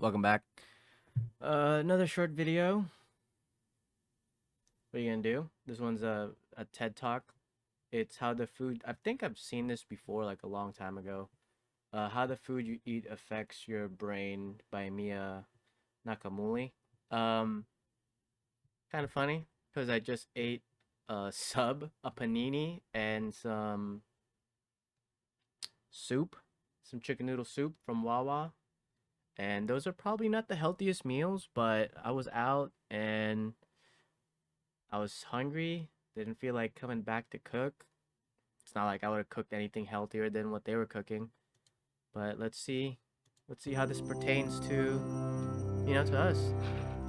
Welcome back. Another short video. What are you gonna do? This one's a TED Talk. It's how the food. I think I've seen this before, like a long time ago. How the food you eat affects your brain by Mia Nakamura. Um, Kind of funny because I just ate a sub, a panini, and some soup, some chicken noodle soup from Wawa. And those are probably not the healthiest meals, but I was out and I was hungry, didn't feel like coming back to cook. It's not like I would have cooked anything healthier than what they were cooking. But let's see. Let's see how this pertains to, to us.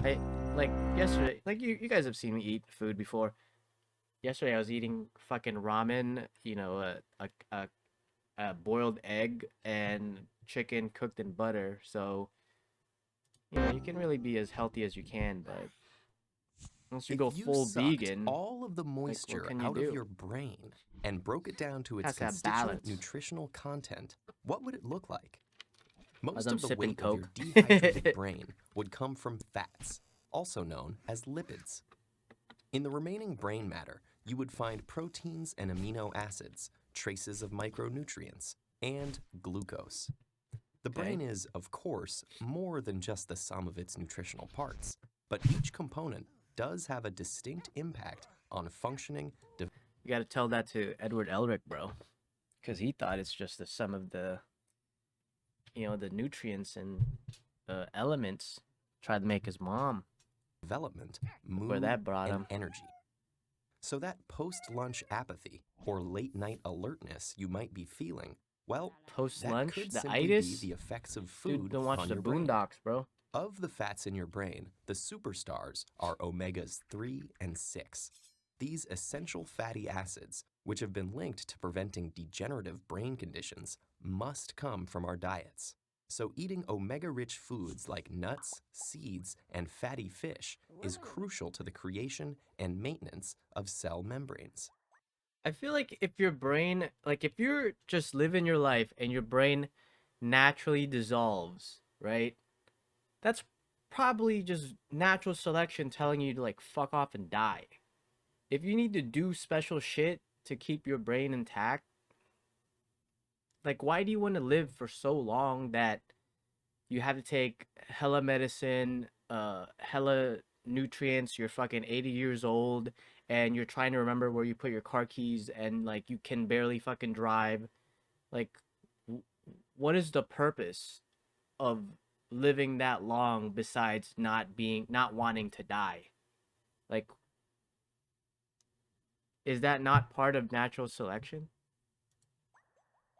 I like yesterday, like you guys have seen me eat food before. Yesterday I was eating fucking ramen, a boiled egg and chicken cooked in butter. So, you can really be as healthy as you can, but once you If go you full sucked vegan, all of the like what moisture can you out of do? your brain and broke it down to its Has to have constituent balance. nutritional content, what would it look like? As Most I'm of the sipping weight of your Coke. dehydrated brain would come from fats, also known as lipids. In the remaining brain matter, you would find proteins and amino acids, traces of micronutrients, and glucose. The Okay. brain is, of course, more than just the sum of its nutritional parts, but each component does have a distinct impact on functioning. You gotta tell that to Edward Elric, bro. Because he thought it's just the sum of the nutrients and elements. Tried to make his mom. Development, Look where mood, that brought and him. energy. So that post-lunch apathy or late-night alertness you might be feeling, well, Post that lunch, could the simply be itis. the effects of Dude, food don't watch on the your brain. Boondocks, bro. Of the fats in your brain, the superstars are omegas 3 and 6. These essential fatty acids, which have been linked to preventing degenerative brain conditions, must come from our diets. So eating omega-rich foods like nuts, seeds, and fatty fish is crucial to the creation and maintenance of cell membranes. I feel like if you're just living your life and your brain naturally dissolves, right? That's probably just natural selection telling you to like fuck off and die. If you need to do special shit to keep your brain intact, like why do you want to live for so long that you have to take hella medicine, hella nutrients, you're fucking 80 years old and you're trying to remember where you put your car keys and like you can barely fucking drive. Like what is the purpose of living that long besides not wanting to die? Like is that not part of natural selection?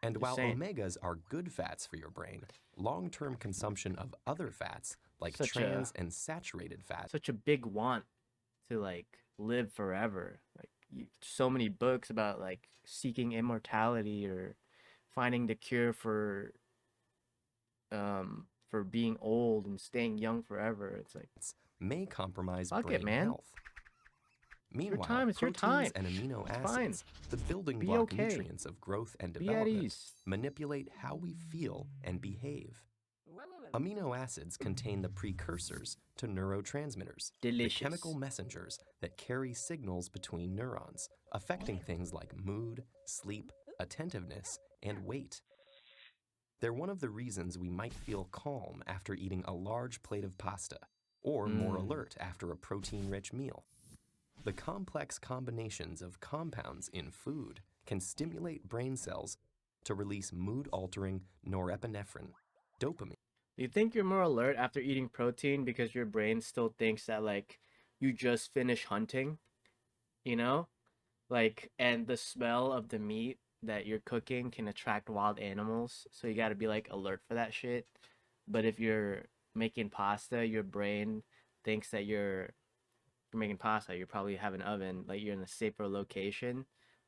And Just while saying. omegas are good fats for your brain, long-term consumption of other fats, like Such a trans and saturated fat, such a big want to like live forever. Like so many books about like seeking immortality or finding the cure for being old and staying young forever. It's like may compromise fuck it, brain man. health. It's your Meanwhile, time. It's your proteins time. and amino It's fine. acids, the building Be block okay. nutrients of growth and Be at development, ease. manipulate how we feel and behave. Amino acids contain the precursors to neurotransmitters, the chemical Delicious. messengers that carry signals between neurons, affecting things like mood, sleep, attentiveness, and weight. They're one of the reasons we might feel calm after eating a large plate of pasta, or more Mm. alert after a protein-rich meal. The complex combinations of compounds in food can stimulate brain cells to release mood-altering norepinephrine, dopamine. Do you think you're more alert after eating protein because your brain still thinks that like you just finished hunting, you know? Like, and the smell of the meat that you're cooking can attract wild animals, so you got to be like alert for that shit. But if you're making pasta, your brain thinks that you're making pasta, you probably have an oven, like you're in a safer location,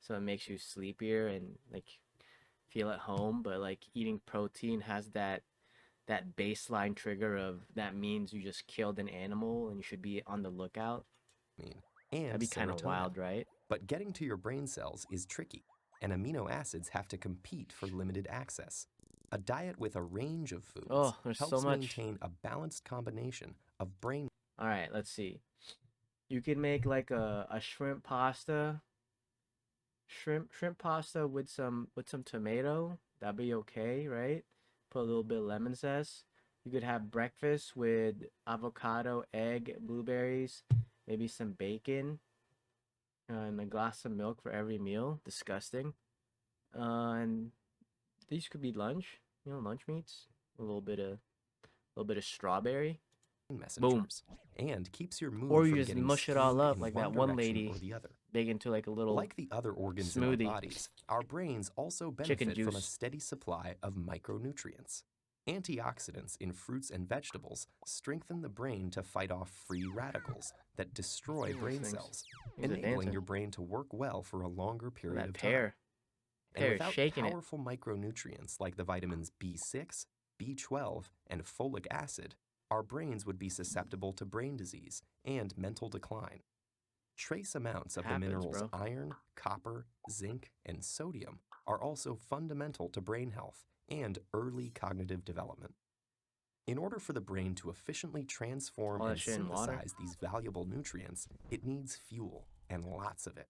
so it makes you sleepier and like feel at home. But like eating protein has that baseline trigger of that means you just killed an animal and you should be on the lookout. And That'd be kind of serotonin. wild, right? But getting to your brain cells is tricky, and amino acids have to compete for limited access. A diet with a range of foods Oh, there's so helps much. maintain a balanced combination of brain All right, let's see. You can make like a shrimp pasta, shrimp pasta with some tomato. That'd be okay, right? Put a little bit of lemon zest. You could have breakfast with avocado, egg, blueberries, maybe some bacon, and a glass of milk for every meal. Disgusting. And these could be lunch. Lunch meats. A little bit of strawberry. Boom. messengers and keeps your Or mood you from just getting mush it all skewed up in like one that one direction lady or the other. big into like a little Like the other organs in our smoothie. bodies, our brains also Chicken benefit from a juice. steady supply of micronutrients. Antioxidants in fruits and vegetables strengthen the brain to fight off free radicals that destroy These brain things. cells, These are enabling dancing. your brain to work well for a longer period That of time. pear. And Pear is without shaking it. powerful micronutrients like the vitamins B6, B12, and folic acid, our brains would be susceptible to brain disease and mental decline. Trace amounts of the Happens, minerals bro. iron, copper, zinc, and sodium are also fundamental to brain health and early cognitive development. In order for the brain to efficiently transform All that and shit in water. synthesize these valuable nutrients, it needs fuel, and lots of it.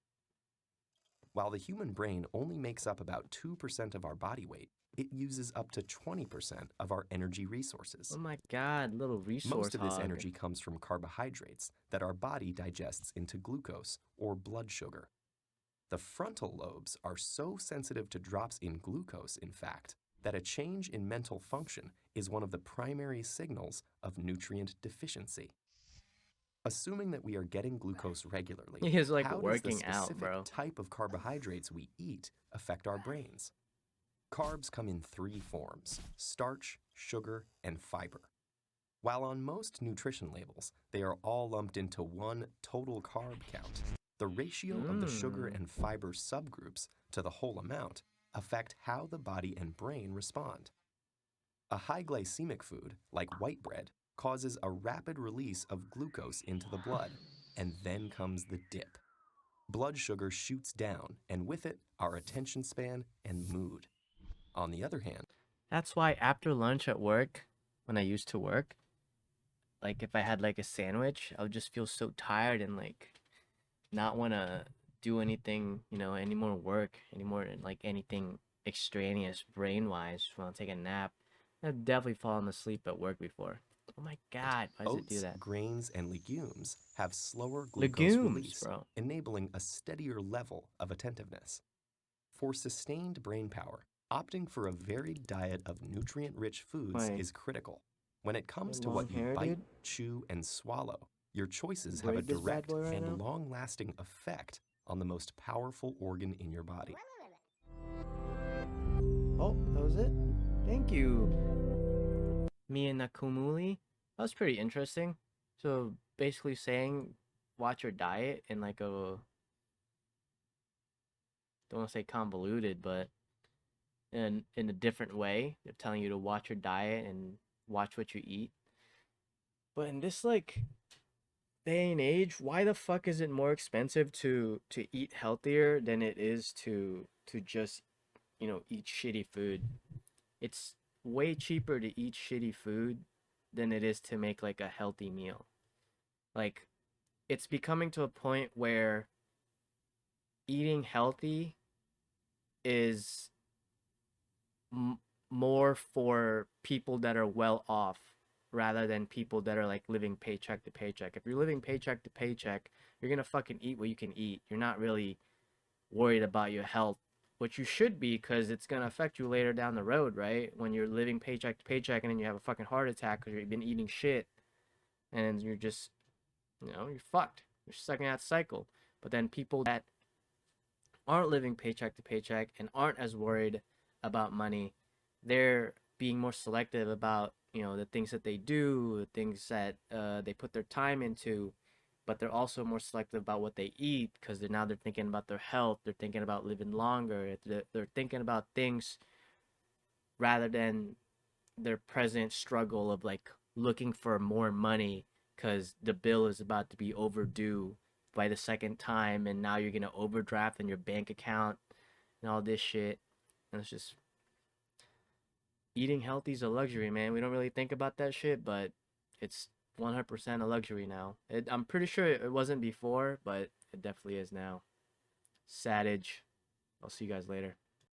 While the human brain only makes up about 2% of our body weight, it uses up to 20% of our energy resources. Oh my god, little resource Most of this hog. energy comes from carbohydrates that our body digests into glucose or blood sugar. The frontal lobes are so sensitive to drops in glucose, in fact, that a change in mental function is one of the primary signals of nutrient deficiency. Assuming that we are getting glucose regularly, He is like how does the working out, specific bro. type of carbohydrates we eat affect our brains? Carbs come in 3 forms: starch, sugar, and fiber. While on most nutrition labels, they are all lumped into one total carb count, the ratio of the sugar and fiber subgroups to the whole amount affect how the body and brain respond. A high glycemic food, like white bread, causes a rapid release of glucose into the blood, and then comes the dip. Blood sugar shoots down, and with it, our attention span and mood. On the other hand, That's why after lunch at work, when I used to work, like if I had like a sandwich, I would just feel so tired and like not want to do anything, any more work, anymore, like anything extraneous brain wise. Want to take a nap. I've definitely fallen asleep at work before. Oh my god, why does it do oats, that? grains, and legumes have slower glucose Legumes, release, bro. enabling a steadier level of attentiveness. For sustained brain power, opting for a varied diet of nutrient-rich foods Wait. is critical. When it comes Your to what long you hair, bite, dude? chew, and swallow, your choices have a Braid this bad direct boy right and now? long-lasting effect on the most powerful organ in your body. Oh, that was it. Thank you, Mia Nakumuli. That was pretty interesting. So basically saying, watch your diet in like a, don't want to say convoluted, but in a different way. They're telling you to watch your diet and watch what you eat. But in this like day and age, why the fuck is it more expensive to eat healthier than it is to just eat shitty food? It's way cheaper to eat shitty food than it is to make like a healthy meal. Like it's becoming to a point where eating healthy is more for people that are well off rather than people that are like living paycheck to paycheck. If you're living paycheck to paycheck, you're gonna fucking eat what you can eat. You're not really worried about your health, which you should be, because it's gonna affect you later down the road, right? When you're living paycheck to paycheck and then you have a fucking heart attack because you've been eating shit, and you're just, you're fucked. You're stuck in that cycle. But then people that aren't living paycheck to paycheck and aren't as worried about money, they're being more selective about the things that they do, the things that they put their time into, but they're also more selective about what they eat because they're thinking about their health, they're thinking about living longer, they're thinking about things rather than their present struggle of like looking for more money because the bill is about to be overdue by the second time, and now you're gonna overdraft in your bank account and all this shit. And it's just eating healthy is a luxury, man. We don't really think about that shit, but it's 100% a luxury now. I'm pretty sure it wasn't before, but it definitely is now. Sadage. I'll see you guys later.